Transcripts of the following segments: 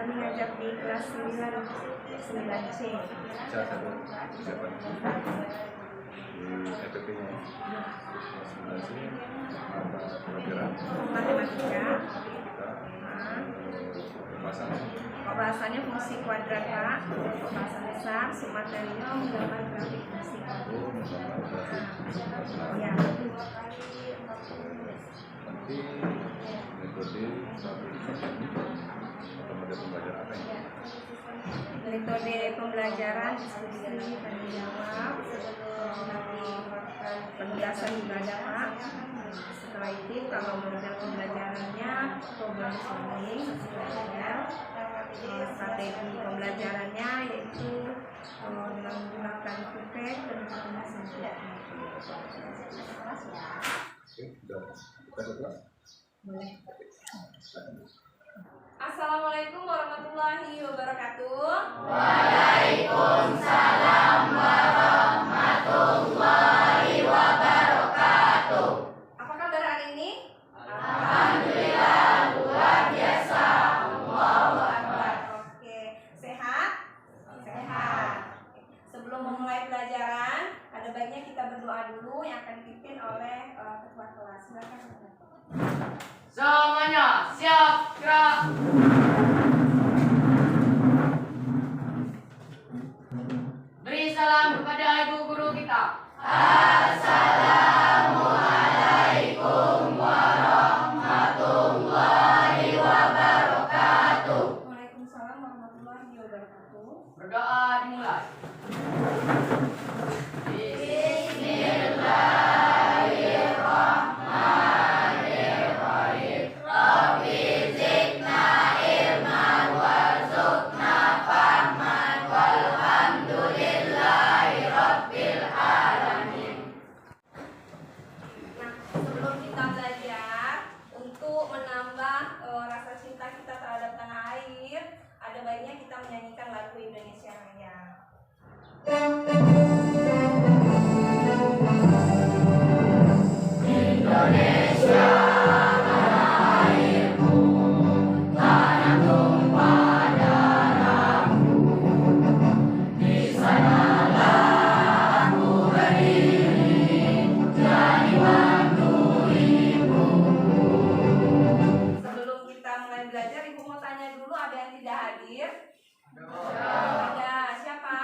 Kami ngajar di kelas 9C. Siapa? Di EPP-nya 9C apa pelajaran? Matematika. Pembahasannya Fungsi kuadrat, Pak. Pembahasan besar, submaterinya menggambar grafik fungsi kuadrat. Ya. Nanti metode satu ini atau metode pembelajaran apa ini? Metode pembelajaran diskusi tanya jawab, nanti penugasan juga ada, Pak. Setelah itu kalau model pembelajarannya problem solving, strategi pembelajarannya yaitu dengan menggunakan QPEC dan menggunakan boleh. Assalamualaikum warahmatullahi wabarakatuh. Waalaikumsalam warahmatullahi wabarakatuh. Apa kabar hari ini? Alhamdulillah luar biasa. Allahu Akbar. Oke, sehat? Sehat. Sebelum memulai pelajaran, ada baiknya kita berdoa dulu yang akan dipimpin oleh ketua kelas. Silakan. Semuanya siap gerak. Beri salam kepada ibu guru kita. Assalamualaikum warahmatullahi wabarakatuh. Waalaikumsalam warahmatullahi wabarakatuh. Berdoa dimulai. Sebelum kita belajar untuk menambah rasa cinta kita terhadap tanah air, ada baiknya kita menyanyikan lagu Indonesia Raya. Indonesia tanah airku, tanah tumpah darahku. Di sanalah aku berdiri, jadi mantu ibuku. Sebelum kita mulai belajar, Ibu mau tanya dulu, ada yang tidak hadir? Ada. Siapa?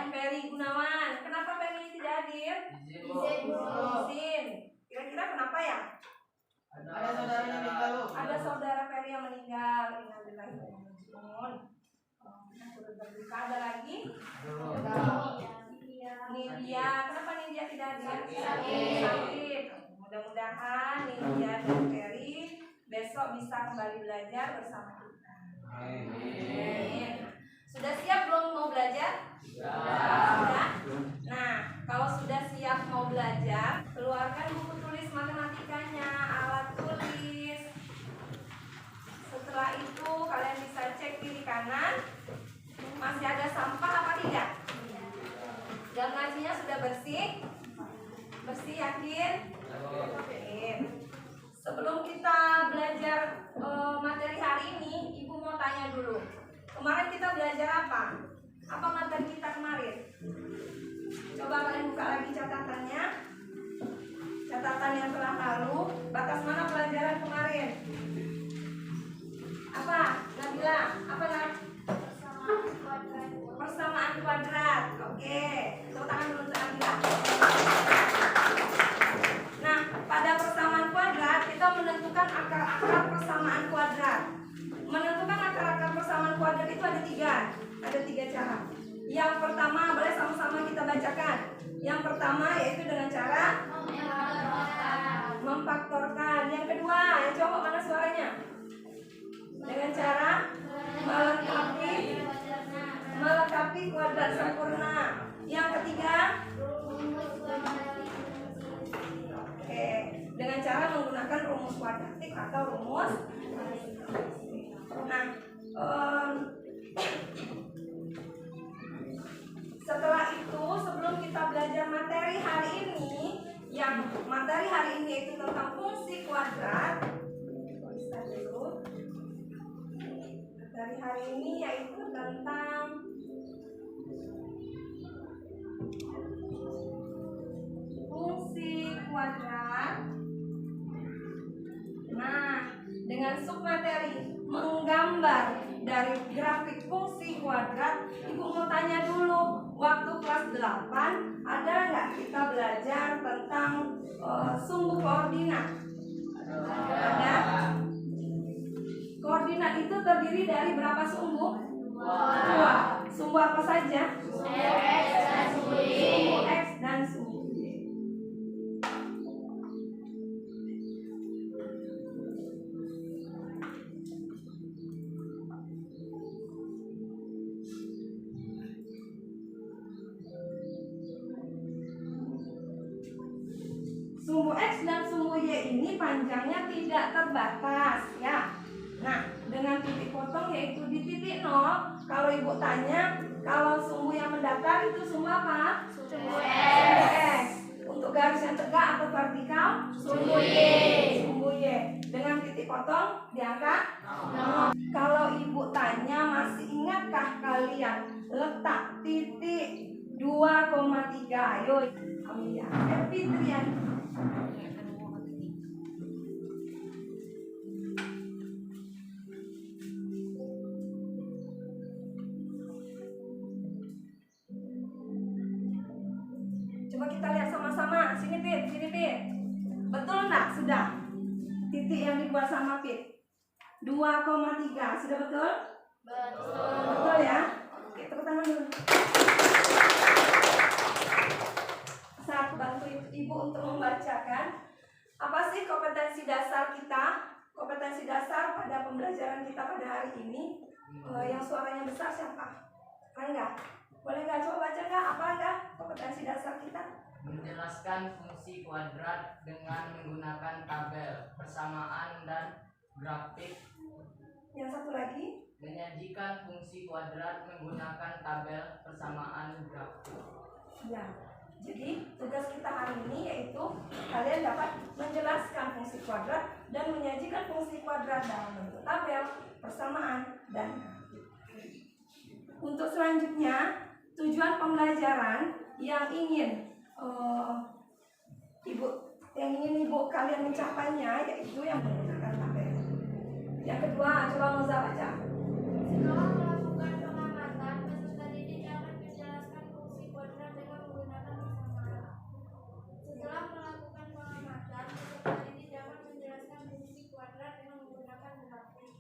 Ferry Gunawan. Kenapa Ferry tidak hadir? Izin. Kira-kira kenapa ya? Ada saudaranya meninggal. Ada saudara Ferry yang meninggal. Innalillahi wa inna ilaihi raji'un. Turut berduka. Ada lagi? Nidia. Kenapa Nidia tidak hadir? Sakit. Mudah-mudahan Nidia dan Ferry besok bisa kembali belajar bersama kita. Amin. Sudah siap belum mau belajar? Sudah. Nah, kalau sudah siap mau belajar, keluarkan buku tulis matematikanya, alat tulis. Setelah itu kalian bisa cek kiri kanan, masih ada sampah apa tidak? Jam ngajinya sudah bersih? Bersih, yakin? Yakin. Sebelum kita belajar materi hari ini, Ibu mau tanya dulu. Kemarin kita belajar apa? Apa materi kita kemarin? Coba kalian buka lagi catatannya. Catatan yang telah lalu. Batas mana pelajaran kemarin? Apa? Nabila? Apa Nab? Persamaan kuadrat. Oke. Tepuk tangan dulu untuk Nabila. Nah, pada persamaan kuadrat kita menentukan akar-akar persamaan kuadrat. Menentukan akar-akar persamaan kuadrat itu ada tiga cara. Yang pertama, boleh sama-sama kita bacakan. Yang pertama yaitu dengan cara memfaktorkan. Yang kedua, yang cowok mana suaranya? Dengan cara melengkapi kuadrat sempurna. Yang ketiga, dengan cara menggunakan rumus kuadratik atau rumus. Nah, setelah itu sebelum kita belajar materi hari ini, yang materi hari ini itu tentang fungsi kuadrat. materi hari ini yaitu tentang fungsi kuadrat. Nah, dengan submateri menggambar dari grafik fungsi kuadrat, Ibu mau tanya dulu, waktu kelas 8 ada nggak kita belajar tentang sumbu koordinat? Ada. Koordinat itu terdiri dari berapa sumbu? Dua. Sumbu apa saja? Sumbu X dan sumbu Y. Sumbu X dan sumbu Y ini panjangnya tidak terbatas ya. Nah, dengan titik potong yaitu di titik 0. Kalau Ibu tanya, kalau sumbu yang mendatar itu sumbu apa? Sumbu X. Untuk garis yang tegak atau vertikal? Sumbu Y. Sumbu Y. Dengan titik potong diangkat 0. Kalau Ibu tanya, masih ingatkah kalian letak titik 2,3? Ayo, Amelia, Fitrian. Coba kita lihat sama-sama. Sini Pit, sini Pit. Betul enggak? Sudah. Titik yang dibuat sama Pit 2,3. Sudah betul? Betul. Betul ya? Oke, tepuk tangan dulu. Saat bantu Ibu untuk membacakan. Apa sih kompetensi dasar kita? Kompetensi dasar pada pembelajaran kita pada hari ini. Yang suaranya besar siapa? Rangga. Boleh nggak coba baca nggak? Apa nggak kompetensi dasar kita? Menjelaskan fungsi kuadrat dengan menggunakan tabel, persamaan, dan grafik. Yang satu lagi? Menyajikan fungsi kuadrat menggunakan tabel, persamaan, grafik. Ya. Jadi tugas kita hari ini yaitu kalian dapat menjelaskan fungsi kuadrat dan menyajikan fungsi kuadrat dalam bentuk tabel, persamaan, dan grafik. Untuk selanjutnya, tujuan pembelajaran yang ingin Ibu kalian mencapainya yaitu yang menggunakan tabel. Yang kedua, coba Moza baca. Setelah melakukan pengamatan, peserta didik dapat menjelaskan fungsi kuadrat dengan menggunakan persamaan. Setelah melakukan pengamatan, peserta didik dapat menjelaskan fungsi kuadrat dengan menggunakan grafik.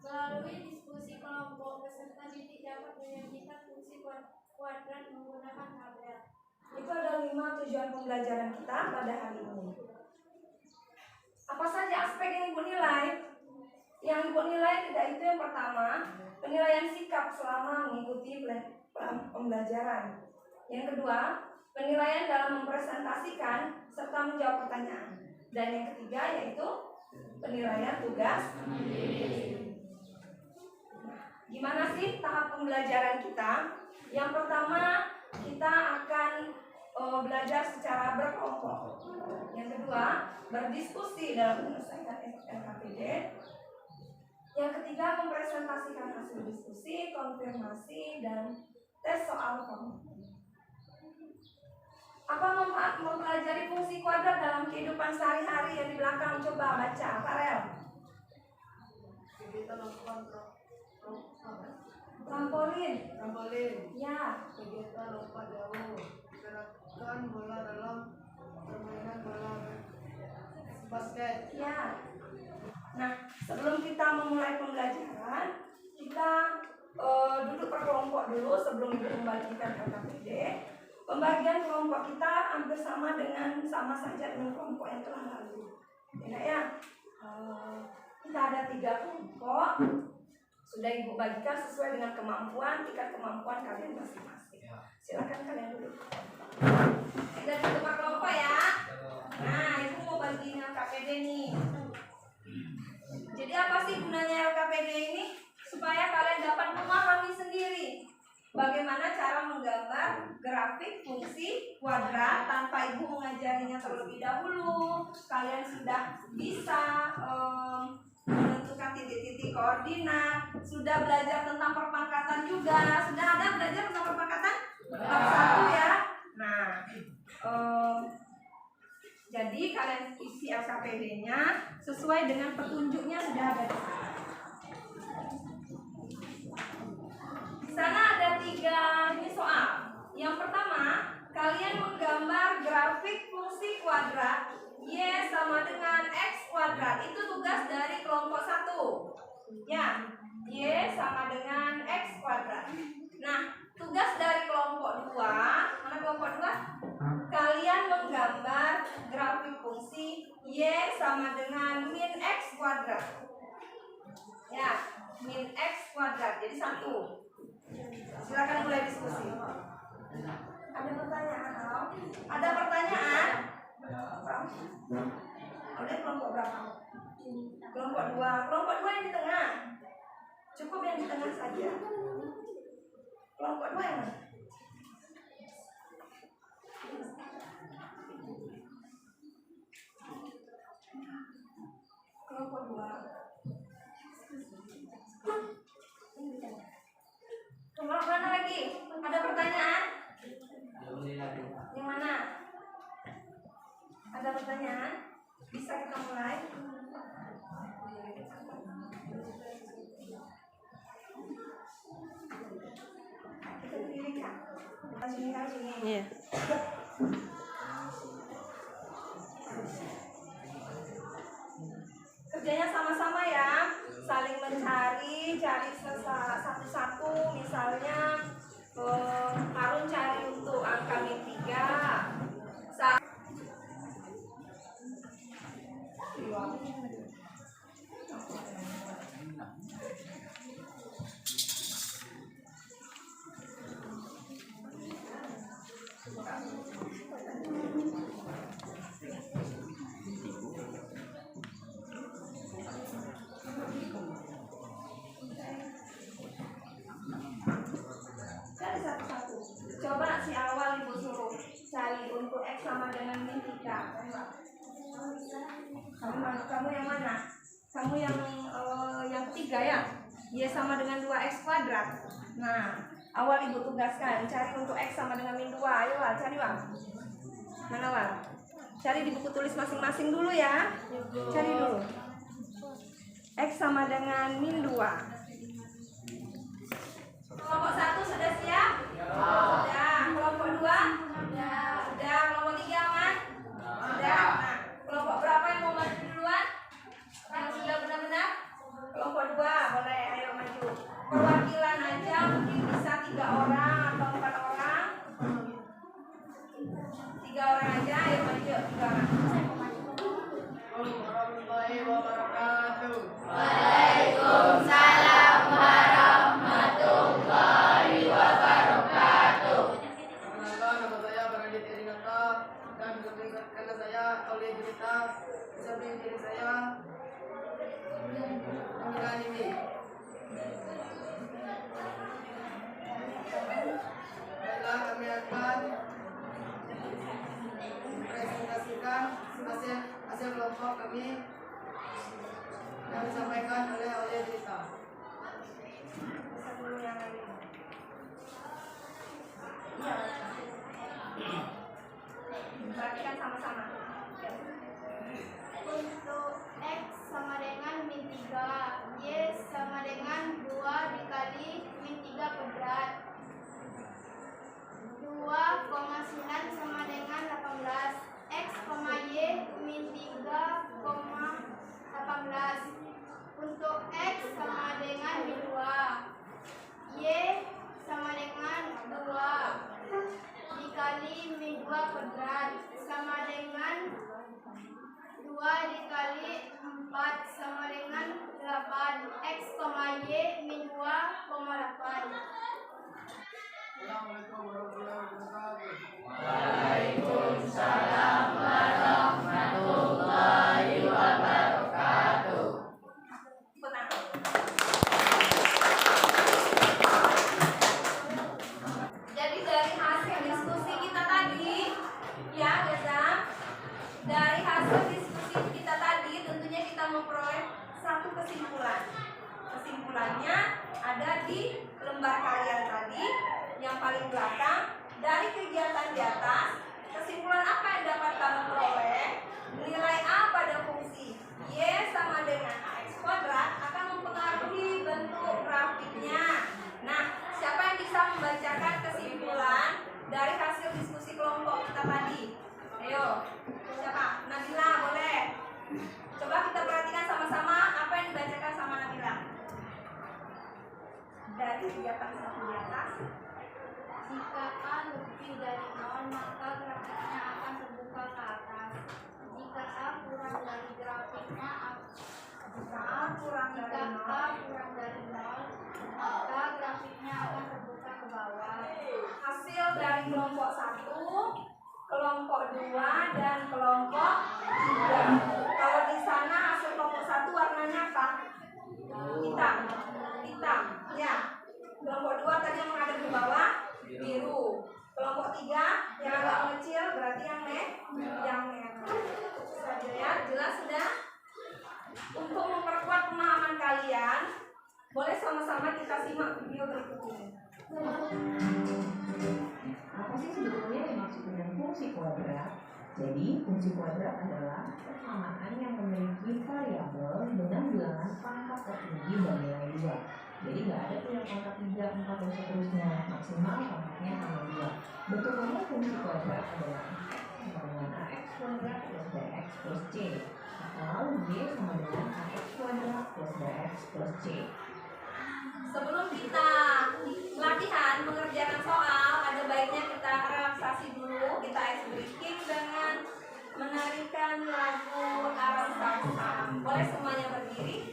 Melalui diskusi kelompok, peserta didik dapat menyajikan fungsi kuadrat menggunakan tabel. Itu ada 5 tujuan pembelajaran kita pada hari ini. Apa saja aspek yang Ibu nilai? Yang Ibu nilai tidak itu yang pertama, penilaian sikap selama mengikuti pembelajaran. Yang kedua, penilaian dalam mempresentasikan serta menjawab pertanyaan. Dan yang ketiga yaitu penilaian tugas. Gimana sih tahap pembelajaran kita? Yang pertama, kita akan belajar secara berkelompok. Yang kedua, berdiskusi dalam menyelesaikan LKPD. Yang ketiga, mempresentasikan hasil diskusi, konfirmasi, dan tes soal formulir. Apa manfaat mempelajari fungsi kuadrat dalam kehidupan sehari-hari yang di belakang? Coba baca, Farel. Kita lakukan Trampolin. Ya. kegiatan lompat jauh, gerakan bola dalam permainan bola basket. Ya. Nah, sebelum kita memulai pembelajaran, kita duduk per kelompok dulu sebelum Ibu membagikan LKPD. Pembagian kelompok kita hampir sama saja dengan kelompok yang telah lalu. Ya, kita ada 3 kelompok. Sudah Ibu bagikan sesuai dengan tingkat kemampuan kalian masing-masing. Silakan kalian duduk. Kita duduk per kelompok ya. Nah, Ibu mau bagiin LKPD nih. Jadi apa sih gunanya LKPD ini? Supaya kalian dapat memahami sendiri bagaimana cara menggambar grafik fungsi kuadrat tanpa Ibu mengajarinya terlebih dahulu. Kalian sudah bisa menentukan titik-titik koordinat, sudah belajar tentang perpangkatan juga. Sudah ada belajar tentang perpangkatan? Bab 1 ya. Nah, jadi kalian isi LKPD-nya sesuai dengan petunjuknya sudah ada di sana. Di sana ada 3 ini soal. Yang pertama, kalian menggambar grafik fungsi kuadrat Y sama dengan X kuadrat. Itu tugas dari kelompok 1. Ya, Y sama dengan X kuadrat. Nah, tugas dari kelompok 2, mana kelompok 2? Kalian menggambar grafik fungsi Y sama dengan min X kuadrat. Ya, min X kuadrat. Jadi 1. Silakan mulai diskusi. Ada pertanyaan? Ada pertanyaan? Ada kelompok berapa? Kelompok 2. Kelompok 2 yang di tengah. Cukup yang di tengah saja. Kelompok 2 yang mana? Kelompok 2. Kelompok mana lagi? Ada pertanyaan? Yang mana? Ada pertanyaan? Bisa kita mulai? Kita berdiri kan? Sini. Iya. Kerjanya sama-sama ya, saling mencari, cari satu-satu. Misalnya Harun cari untuk angka min 3. Cari satu-satu. Coba si awal ibu suruh cari untuk X sama dengan min 3. Kamu yang mana? Kamu yang ketiga ya? Y sama dengan 2X kuadrat. Nah, awal ibu tugaskan cari untuk X sama dengan min 2. Ayo Wal, cari Wal. Mana Wal? Cari di buku tulis masing-masing dulu ya. Cari dulu. X sama dengan min 2. Kelompok 1 sudah siap? Sudah. Kelompok 2? Sudah. Kelompok 3 aman? Sudah. Nah, kelompok berapa yang mau maju duluan? Yang sudah benar-benar? Kelompok 2 boleh, ayo maju. Perwakilan aja mungkin bisa 3 orang atau 4 orang. 3 orang aja, ayo maju 3 orang. Warahmatullahi wabarakatuh. Waalaikumsalam warahmatullahi wabarakatuh. Perkenalkan, nama saya Bernadette Erinata dan karena saya oleh cerita samping diri saya pemilihan ini. Baiklah, kami akan presentasikan hasil kelompok kami yang disampaikan oleh cerita. Bisa dulu yang lain. Iya. Perhatikan sama-sama. Untuk X sama dengan min 3, Y sama dengan 2 dikali min 3 kuadrat. 2,9 sama dengan 18. X, Y min 3,18. Untuk X sama dengan min 2, Y sama dengan 2 dikali min 2 kuadrat sama dengan 2 dikali 4 sama dengan 8. X, Y min 2,8. Assalamualaikum warahmatullahi wabarakatuh. Waalaikumsalam warahmatullahi wabarakatuh. Tenang. Jadi dari hasil diskusi kita tadi, ya Gazam, dari hasil diskusi kita tadi tentunya kita memperoleh satu kesimpulan. kesimpulannya ada di lembar kalian tadi yang paling belakang. Dari kegiatan di atas, kesimpulan apa yang dapat kamu peroleh? Nilai A pada fungsi Y sama dengan AX kuadrat akan mempengaruhi bentuk grafiknya. Nah, siapa yang bisa membacakan kesimpulan dari hasil diskusi kelompok kita tadi? Ayo, siapa? Nabila, boleh. Coba kita perhatikan sama-sama apa yang dibacakan sama Nabila. Dari kegiatan satu di atas. Jika A lebih dari 0, maka grafiknya akan terbuka ke atas. Jika A kurang dari grafiknya, Jika A kurang dari 0, maka grafiknya akan terbuka ke bawah. hasil dari kelompok 1, kelompok 2, dan kelompok 3. Kalau di sana hasil kelompok 1 warnanya apa? Hitam. Hitam. Ya. Kelompok 2 tadi yang menghadap ke bawah biru. Kelompok 3 yang agak mengecil berarti yang merah. Sudah dilihat, jelas sudah? Untuk memperkuat pemahaman kalian, boleh sama-sama kita simak video berikut ini. Apa sih sebetulnya yang dimaksud dengan fungsi kuadrat? Jadi, fungsi kuadrat adalah persamaan yang memiliki variabel dengan bilangan pangkat tertinggi dan nilai 2. Jadi nggak ada tuh yang pangkat 3, 4, dan seterusnya. Maksimal pangkatnya sama 2. Bentuk umum fungsi kuadrat adalah sama dengan AX kuadrat plus BX plus C, atau Y sama dengan AX kuadrat plus BX plus C. Sebelum kita latihan mengerjakan soal, ada baiknya kita relaksasi dulu. Kita ice breaking dengan menarikan lagu Aram Samsam. Boleh semuanya berdiri?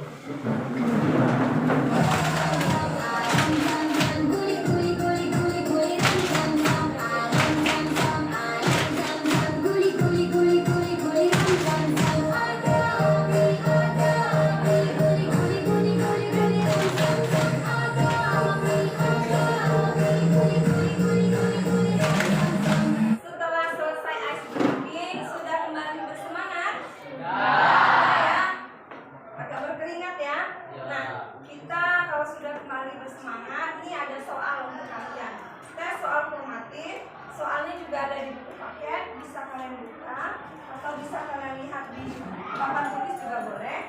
Setelah selesai ice breaking, sudah kembali bersemangat? Ya. Agak berkeringat ya. Nah, kita kalau sudah kembali bersemangat, ini ada soal untuk kalian. Tes soal formatif. Soalnya juga ada di buku paket, bisa kalian buka atau bisa kalian lihat di papan tulis juga boleh.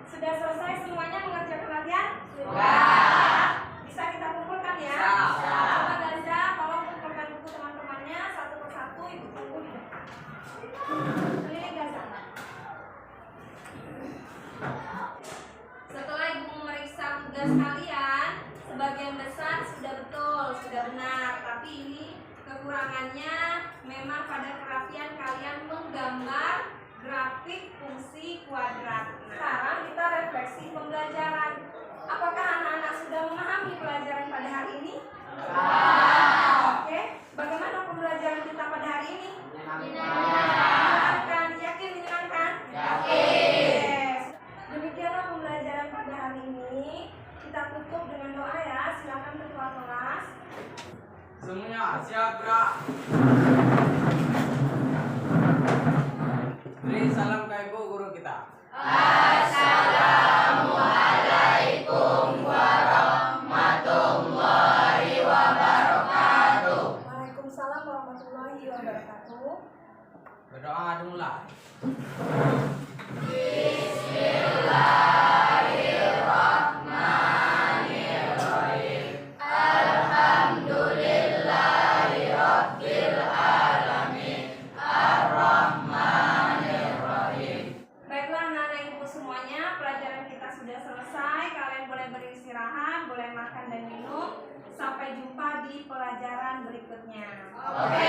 Sudah selesai semuanya mengerjakan latihan? Sudah. Bisa kita kumpulkan ya? Coba Gaza, tolong kumpulkan buku teman-temannya satu persatu, ibu tunggu di depan. Keliling Gaza. Setelah ibu memeriksa tugas kalian, sebagian besar sudah betul, sudah benar. Tapi ini kekurangannya memang pada kerapian kalian menggambar grafik fungsi kuadrat. Sekarang kita refleksi pembelajaran. Apakah anak-anak sudah memahami pelajaran pada hari ini? Oke, bagaimana pembelajaran kita pada hari ini? Menyenangkan. Yakin menyenangkan? Yes. Demikianlah pembelajaran pada hari ini. Kita tutup dengan doa ya. Silakan ketua kelas. Semuanya siap gerak. Beri salam ke ibu guru kita. Waalaikumsalam warahmatullahi wabarakatuh. Berdoa dimulai. Baiklah anak-anak ibu semuanya, pelajaran kita sudah selesai. Kalian boleh beristirahat, boleh makan dan minum. Sampai jumpa di pelajaran berikutnya. Oke.